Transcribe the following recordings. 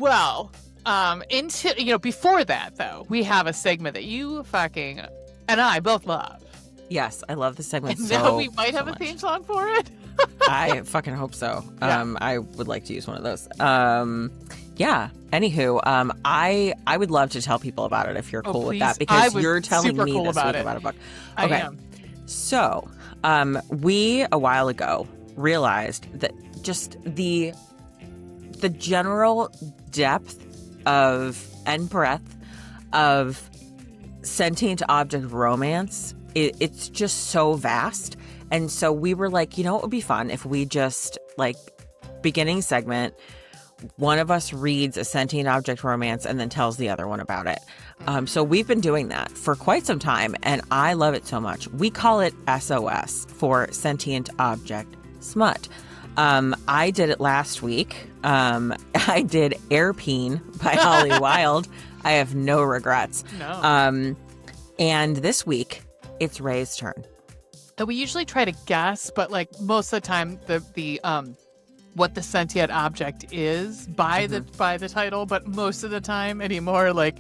Well, before that though, we have a segment that you fucking and I both love. Yes, I love the segment And so now we might have much. a theme song for it. I fucking hope so. Yeah. I would like to use one of those. Yeah. Anywho, I would love to tell people about it if you're cool with that, because you're telling me cool this about week it. about a book. I Okay. am. So, we a while ago realized that just the general depth of and breadth of sentient object romance, it's just so vast. And so we were like, you know, it would be fun if we just, like, beginning segment, one of us reads a sentient object romance and then tells the other one about it. So we've been doing that for quite some time, and I love it so much. We call it S.O.S. for Sentient Object Smut. I did it last week. I did Airpeen by Holly Wilde. I have no regrets. No. And this week, it's Ray's turn. We usually try to guess, but like most of the time, the what the sentient object is by the title, but most of the time anymore, like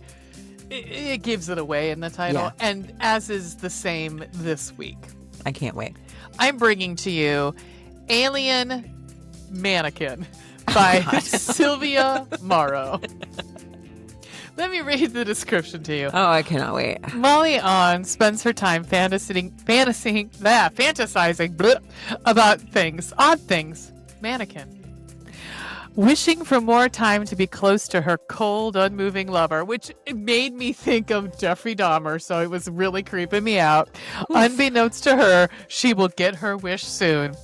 it gives it away in the title. Yeah. And as is the same this week. I can't wait. I'm bringing to you Alien Mannequin by Sylvia Morrow. Let me read the description to you. Oh, I cannot wait. Molly On spends her time fantasizing about things, odd things. Mannequin. Wishing for more time to be close to her cold, unmoving lover, which made me think of Jeffrey Dahmer, so it was really creeping me out. Unbeknownst to her, she will get her wish soon.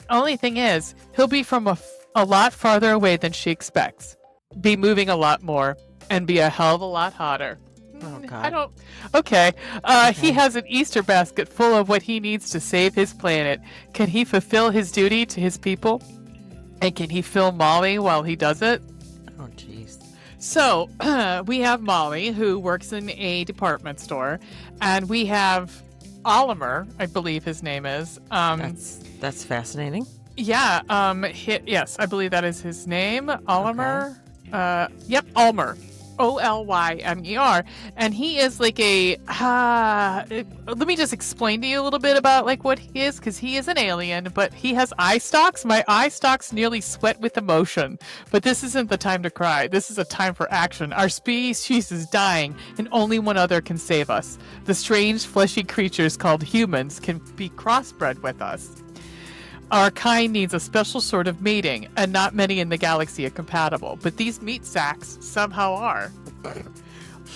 Only thing is, he'll be from a lot farther away than she expects. Be moving a lot more. And be a hell of a lot hotter. Oh, God. Okay. He has an Easter basket full of what he needs to save his planet. Can he fulfill his duty to his people? And can he fill Molly while he does it? Oh, jeez. So, we have Molly, who works in a department store. And we have Oliver, I believe his name is. That's fascinating. Yeah. Yes, I believe that is his name. Oliver. Okay. Ulmer. Ollymer. And he is like let me just explain to you a little bit about like what he is, because he is an alien, but he has eye stalks. My eye stalks nearly sweat with emotion, but this isn't the time to cry. This is a time for action. Our species is dying, and only one other can save us. The strange fleshy creatures called humans can be crossbred with us. Our kind needs a special sort of mating, and not many in the galaxy are compatible, but these meat sacks somehow are.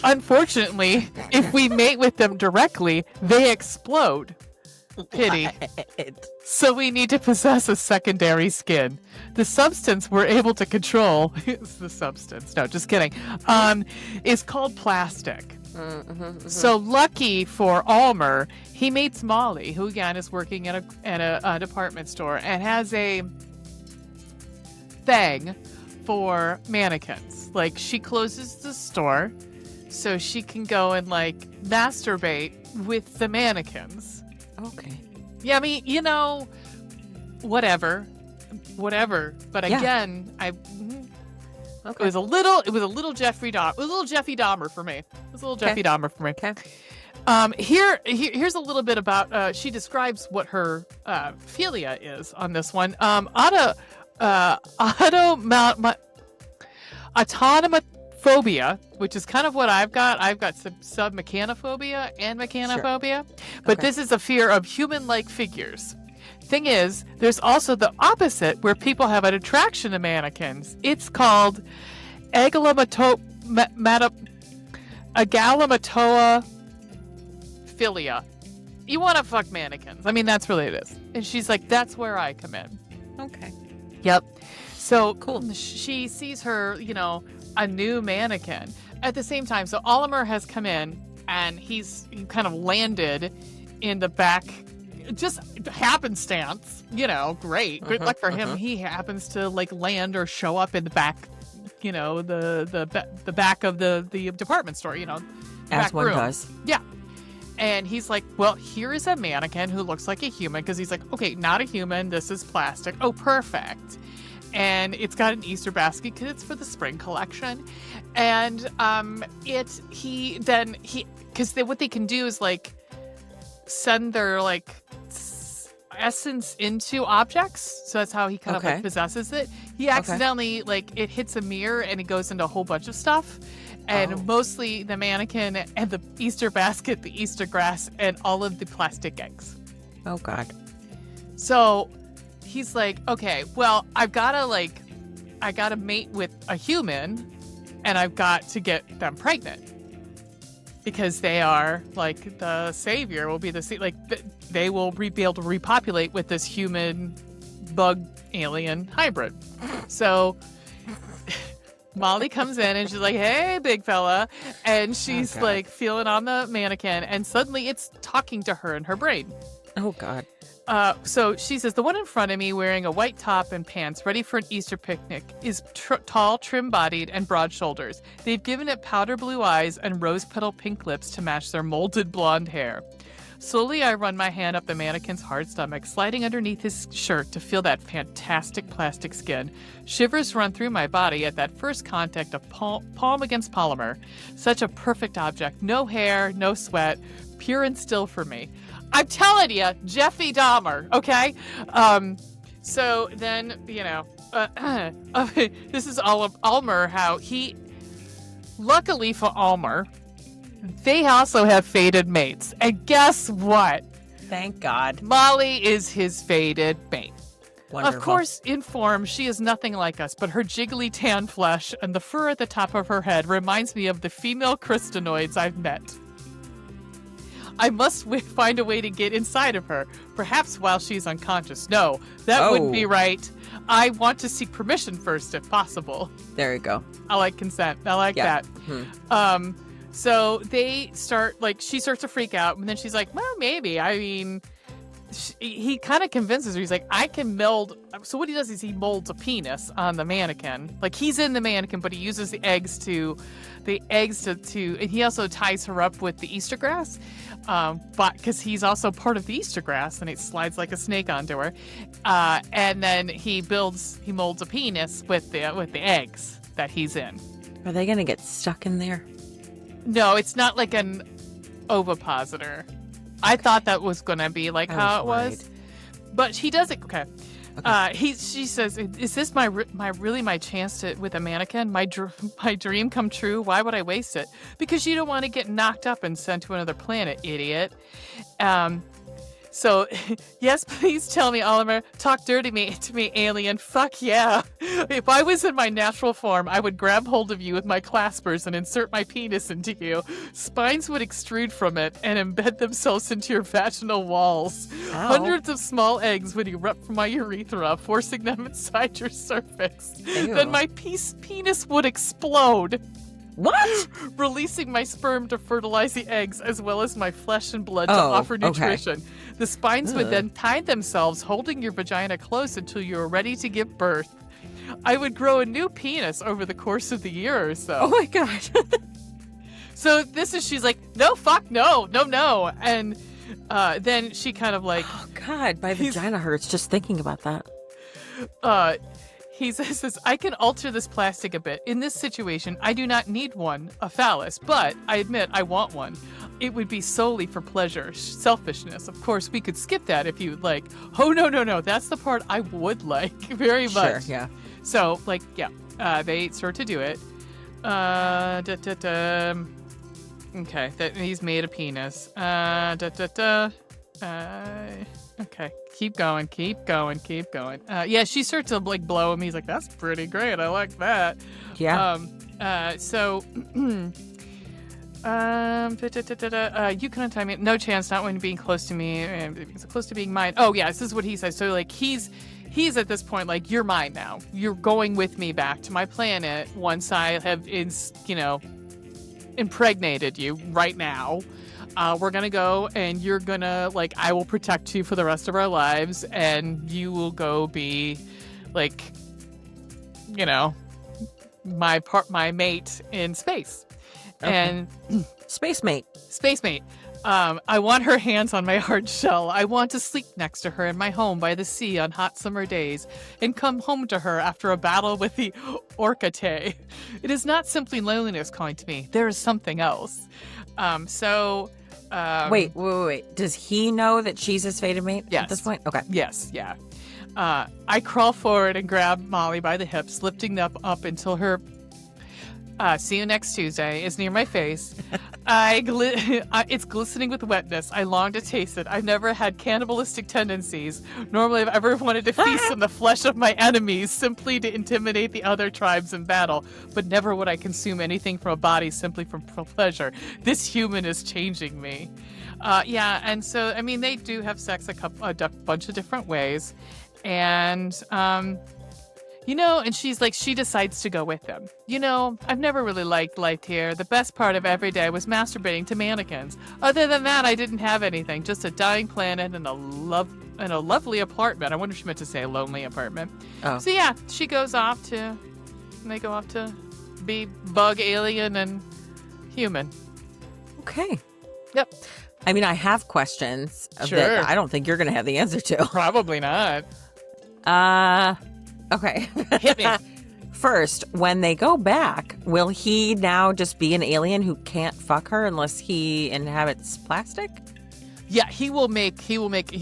Unfortunately, if we mate with them directly, they explode. Pity. So we need to possess a secondary skin. The substance we're able to control is the substance. No, just kidding. Is called plastic. So lucky for Ulmer, he meets Molly, who again is working at a department store and has a thing for mannequins. Like, she closes the store so she can go and like masturbate with the mannequins. Okay. Yeah, I mean, you know, whatever. But again, Okay. It was a little Jeffrey Dahmer for me. It was a little Jeffrey Dahmer for me. Okay. Here's a little bit about. She describes what her philia is on this one. Autonomophobia, which is kind of what I've got. I've got submechanophobia and mechanophobia, but this is a fear of human-like figures. Thing is, there's also the opposite where people have an attraction to mannequins. It's called agalamatoaphilia. You want to fuck mannequins. I mean, that's really it is. And she's like, that's where I come in. Okay. Yep. So cool. She sees her, a new mannequin. At the same time, so Oliver has come in and he kind of landed in the back. Just happenstance, great. Good luck for him. He happens to like land or show up in the back, the back of the department store, As one room. does. Yeah. And he's like, well, here is a mannequin who looks like a human, because he's like, okay, not a human. This is plastic. Oh, perfect. and it's got an Easter basket because it's for the spring collection. And what they can do is like send their like essence into objects, so that's how he kind of like possesses it. He accidentally like it hits a mirror and it goes into a whole bunch of stuff, and mostly the mannequin and the Easter basket, the Easter grass, and all of the plastic eggs. Oh God. So he's like, okay, well, I gotta mate with a human, and I've got to get them pregnant. Because they are, like, the savior will be they will be able to repopulate with this human bug alien hybrid. So Molly comes in and she's like, hey, big fella. And she's like feeling on the mannequin, and suddenly it's talking to her in her brain. Oh, God. So she says, the one in front of me wearing a white top and pants, ready for an Easter picnic, is tall, trim-bodied, and broad shoulders. They've given it powder blue eyes and rose petal pink lips to match their molded blonde hair. Slowly, I run my hand up the mannequin's hard stomach, sliding underneath his shirt to feel that fantastic plastic skin. Shivers run through my body at that first contact of palm against polymer. Such a perfect object. No hair, no sweat, pure and still for me. I'm telling you, Jeffy Dahmer, okay? So then, this is all of Almer, how he, luckily for Almer, they also have fated mates. And guess what? Thank God. Molly is his fated mate. Wonderful. Of course, in form, she is nothing like us, but her jiggly tan flesh and the fur at the top of her head reminds me of the female crystanoids I've met. I must find a way to get inside of her, perhaps while she's unconscious. No, that wouldn't be right. I want to seek permission first, if possible. There you go. I like consent. I like that. Mm-hmm. So they start, like, she starts to freak out, and then she's like, well, maybe. I mean, he kind of convinces her. He's like, I can meld. So what he does is he molds a penis on the mannequin. Like, he's in the mannequin, but he uses the eggs to, and he also ties her up with the Easter grass. But because he's also part of the Easter grass, and it slides like a snake onto her. And then he molds a penis with the eggs that he's in. Are they going to get stuck in there? No, it's not like an ovipositor. I thought that was going to be like how it was. But he does it. Okay. She says, is this my chance to with a mannequin? My dream come true? Why would I waste it? Because you don't want to get knocked up and sent to another planet, idiot. So, yes, please tell me, Oliver. Talk dirty to me, alien. Fuck yeah. If I was in my natural form, I would grab hold of you with my claspers and insert my penis into you. Spines would extrude from it and embed themselves into your vaginal walls. Ow. Hundreds of small eggs would erupt from my urethra, forcing them inside your cervix. Ew. Then my penis would explode. What? Releasing my sperm to fertilize the eggs, as well as my flesh and blood to offer nutrition. Okay. The spines would then tie themselves, holding your vagina close until you are ready to give birth. I would grow a new penis over the course of the year or so. Oh my God. So she's like, no, fuck, no. And then she kind of like... Oh God, my vagina hurts just thinking about that. He says, I can alter this plastic a bit. In this situation, I do not need a phallus, but I admit I want one. It would be solely for pleasure, selfishness. Of course, we could skip that if you would like. Oh, no. That's the part I would like very much. Sure, yeah. So, they start to do it. Okay, he's made a penis. Okay, keep going. Yeah, she starts to blow him. He's like, that's pretty great. I like that. Yeah. You can untie me. No chance, not when being close to me. Close to being mine. Oh, yeah, this is what he says. So, he's at this point, you're mine now. You're going with me back to my planet once I have, impregnated you right now. We're going to go and you're going to, I will protect you for the rest of our lives and you will go be, my mate in space. Okay. And Space mate. I want her hands on my hard shell. I want to sleep next to her in my home by the sea on hot summer days and come home to her after a battle with the Orcate. It is not simply loneliness calling to me. There is something else. Wait. Does he know that she's his fated mate Yes. at this point? Okay. Yes, yeah. I crawl forward and grab Molly by the hips, lifting them up until her see you next Tuesday is near my face. It's glistening with wetness. I long to taste it. I've never had cannibalistic tendencies. Normally, I've ever wanted to feast on the flesh of my enemies simply to intimidate the other tribes in battle, but never would I consume anything from a body simply for pleasure. This human is changing me. And so, I mean, they do have sex a bunch of different ways. And, and she's like, she decides to go with them. I've never really liked life here. The best part of every day was masturbating to mannequins. Other than that, I didn't have anything. Just a dying planet and a lovely apartment. I wonder if she meant to say a lonely apartment. Oh. So yeah, they go off to be bug, alien, and human. Okay. Yep. I mean, I have questions Sure. that I don't think you're going to have the answer to. Probably not. Okay. Hit me. First, when they go back, will he now just be an alien who can't fuck her unless he inhabits plastic? Yeah, he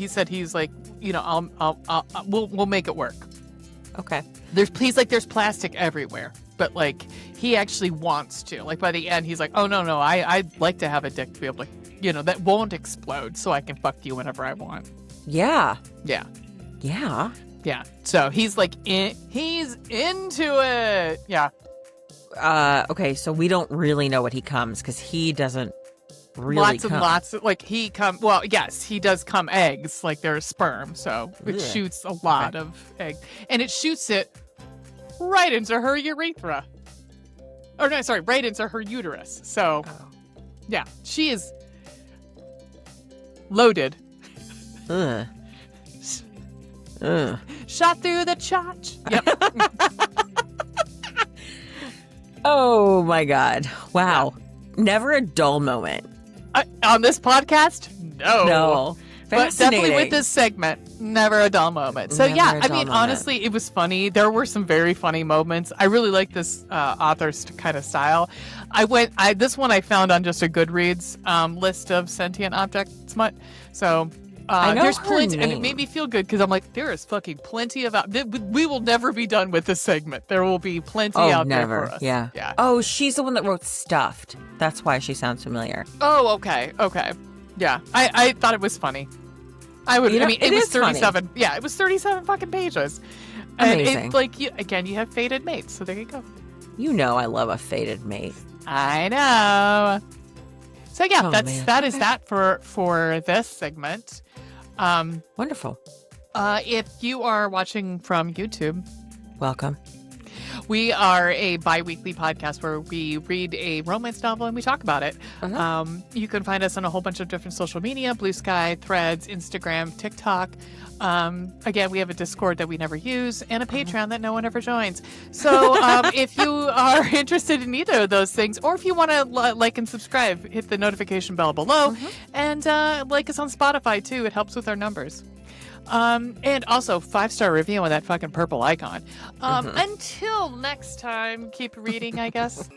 said he's like, we'll make it work. Okay. There's plastic everywhere, but like he actually wants to. Like by the end, he's like, oh no, I'd like to have a dick to be able to, that won't explode, so I can fuck you whenever I want. Yeah. Yeah. Yeah. Yeah. So he's like, he's into it. Yeah. Okay, so we don't really know what he comes because he doesn't really come. Lots of, like he come. Well, yes, he does come eggs, like there's sperm, so it shoots a lot of eggs, and it shoots it right into her urethra. Or no, sorry, right into her uterus. So, yeah, she is loaded. Ugh. Ugh. Shot through the chotch. Yep. Oh my God! Wow, never a dull moment. On this podcast, no. But definitely with Fascinating. this segment, never a dull moment. So Never yeah, a I dull mean, moment. honestly, it was funny. There were some very funny moments. I really like this author's kind of style. This one I found on just a Goodreads list of Sentient Object Smuht. So I know there's her plenty, and it name. made me feel good because I'm like, there is fucking plenty of we will never be done with this segment. There will be plenty out never. there for us. Yeah. Yeah. Oh, she's the one that wrote Stuffed. That's why she sounds familiar. Oh, okay. Yeah, I thought it was funny. I mean, it was is funny. 37. Yeah, it was 37 fucking pages. And Amazing. it's like, you have fated mates, so there you go. You know I love a fated mate. I know. So yeah, Oh, man. that is that for this segment. Wonderful. If you are watching from YouTube, Welcome. we are a bi-weekly podcast where we read a romance novel and we talk about it. Uh-huh. You can find us on a whole bunch of different social media, Blue Sky, Threads, Instagram, TikTok. Again, we have a Discord that we never use and a Patreon that no one ever joins. So if you are interested in either of those things, or if you want to like and subscribe, hit the notification bell below and like us on Spotify too. It helps with our numbers. And also 5-star review on that fucking purple icon. Until next time, keep reading, I guess.